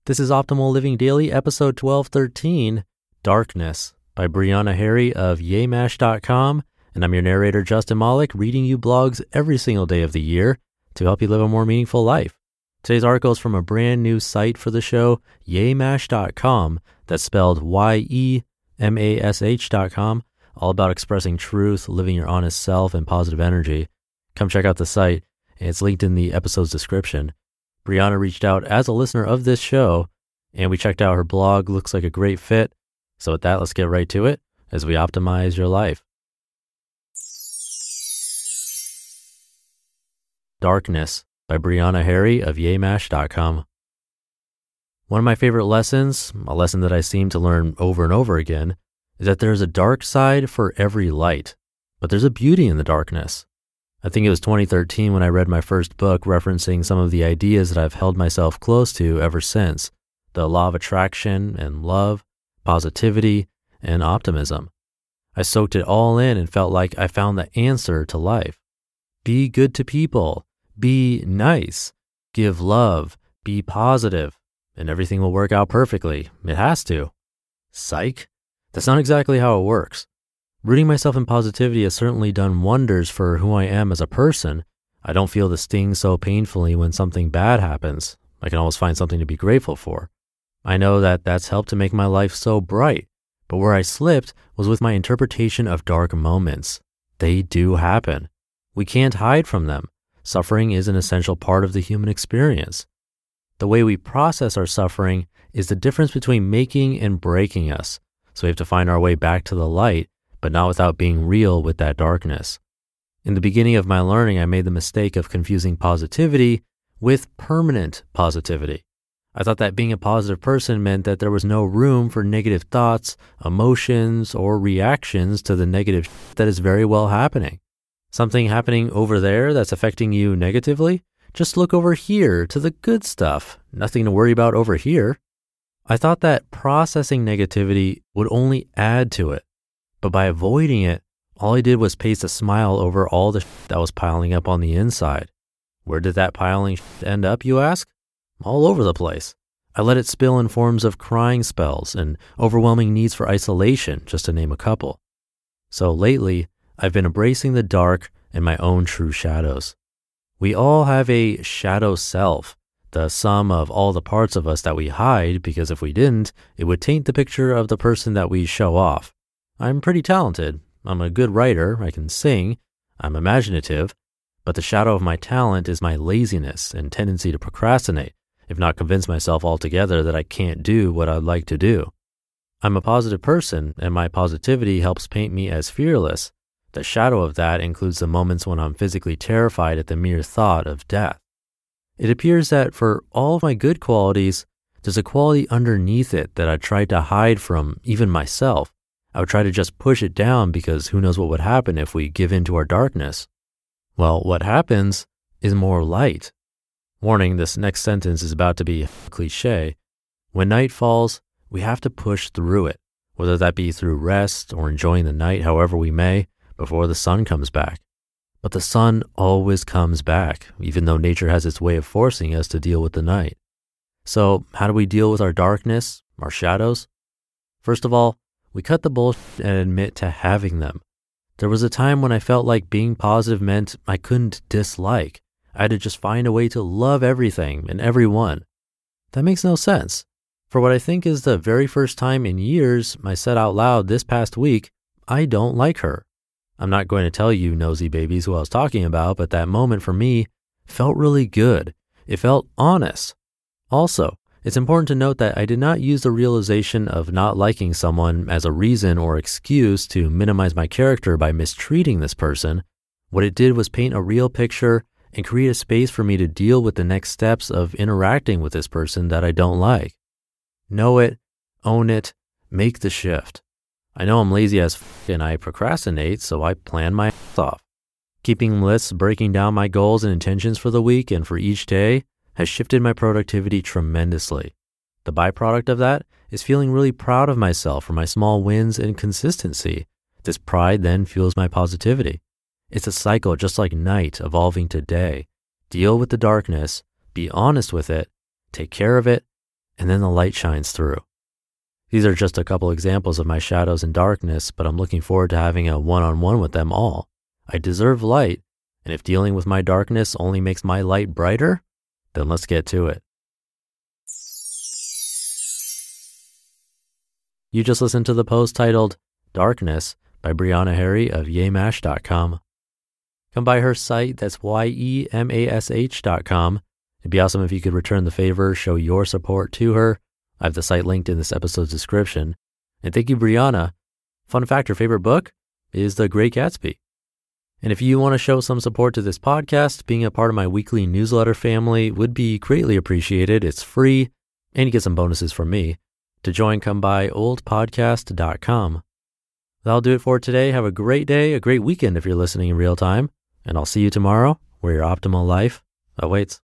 This is Optimal Living Daily, episode 1213, Darkness, by Brianna Harry of YeMash.com, and I'm your narrator, Justin Malik, reading you blogs every single day of the year to help you live a more meaningful life. Today's article is from a brand new site for the show, YeMash.com, that's spelled YeMash.com, all about expressing truth, living your honest self, and positive energy. Come check out the site, and it's linked in the episode's description. Briana reached out as a listener of this show, and we checked out her blog. Looks like a great fit. So with that, let's get right to it as we optimize your life. Darkness, by Brianna Harry of YeMash.com. One of my favorite lessons, a lesson that I seem to learn over and over again, is that there's a dark side for every light, but there's a beauty in the darkness. I think it was 2013 when I read my first book referencing some of the ideas that I've held myself close to ever since: the law of attraction and love, positivity, and optimism. I soaked it all in and felt like I found the answer to life. Be good to people, be nice, give love, be positive, and everything will work out perfectly. It has to. Psych? That's not exactly how it works. Rooting myself in positivity has certainly done wonders for who I am as a person. I don't feel the sting so painfully when something bad happens. I can always find something to be grateful for. I know that that's helped to make my life so bright, but where I slipped was with my interpretation of dark moments. They do happen. We can't hide from them. Suffering is an essential part of the human experience. The way we process our suffering is the difference between making and breaking us. So we have to find our way back to the light, but not without being real with that darkness. In the beginning of my learning, I made the mistake of confusing positivity with permanent positivity. I thought that being a positive person meant that there was no room for negative thoughts, emotions, or reactions to the negative that is very well happening. Something happening over there that's affecting you negatively? Just look over here to the good stuff. Nothing to worry about over here. I thought that processing negativity would only add to it. But by avoiding it, all I did was paste a smile over all the that was piling up on the inside. Where did that piling end up, you ask? All over the place. I let it spill in forms of crying spells and overwhelming needs for isolation, just to name a couple. So lately, I've been embracing the dark and my own true shadows. We all have a shadow self, the sum of all the parts of us that we hide, because if we didn't, it would taint the picture of the person that we show off. I'm pretty talented. I'm a good writer. I can sing. I'm imaginative. But the shadow of my talent is my laziness and tendency to procrastinate, if not convince myself altogether that I can't do what I'd like to do. I'm a positive person, and my positivity helps paint me as fearless. The shadow of that includes the moments when I'm physically terrified at the mere thought of death. It appears that for all of my good qualities, there's a quality underneath it that I tried to hide from even myself. I would try to just push it down because who knows what would happen if we give in to our darkness. Well, what happens is more light. Warning, this next sentence is about to be a cliche. When night falls, we have to push through it, whether that be through rest or enjoying the night however we may, before the sun comes back. But the sun always comes back, even though nature has its way of forcing us to deal with the night. So how do we deal with our darkness, our shadows? First of all, we cut the bullshit and admit to having them. There was a time when I felt like being positive meant I couldn't dislike. I had to just find a way to love everything and everyone. That makes no sense. For what I think is the very first time in years, I said out loud this past week, I don't like her. I'm not going to tell you nosy babies who I was talking about, but that moment for me felt really good. It felt honest. Also, it's important to note that I did not use the realization of not liking someone as a reason or excuse to minimize my character by mistreating this person. What it did was paint a real picture and create a space for me to deal with the next steps of interacting with this person that I don't like. Know it, own it, make the shift. I know I'm lazy as and I procrastinate, so I plan my off. Keeping lists, breaking down my goals and intentions for the week and for each day has shifted my productivity tremendously. The byproduct of that is feeling really proud of myself for my small wins and consistency. This pride then fuels my positivity. It's a cycle just like night evolving to day. Deal with the darkness, be honest with it, take care of it, and then the light shines through. These are just a couple examples of my shadows and darkness, but I'm looking forward to having a one-on-one with them all. I deserve light, and if dealing with my darkness only makes my light brighter, then let's get to it. You just listened to the post titled Darkness by Brianna Harry of YeMash.com. Come by her site, that's YeMash.com. It'd be awesome if you could return the favor, show your support to her. I have the site linked in this episode's description. And thank you, Brianna. Fun fact, her favorite book is The Great Gatsby. And if you want to show some support to this podcast, being a part of my weekly newsletter family would be greatly appreciated. It's free, and you get some bonuses from me. To join, come by oldpodcast.com. That'll do it for today. Have a great day, a great weekend if you're listening in real time, and I'll see you tomorrow where your optimal life awaits.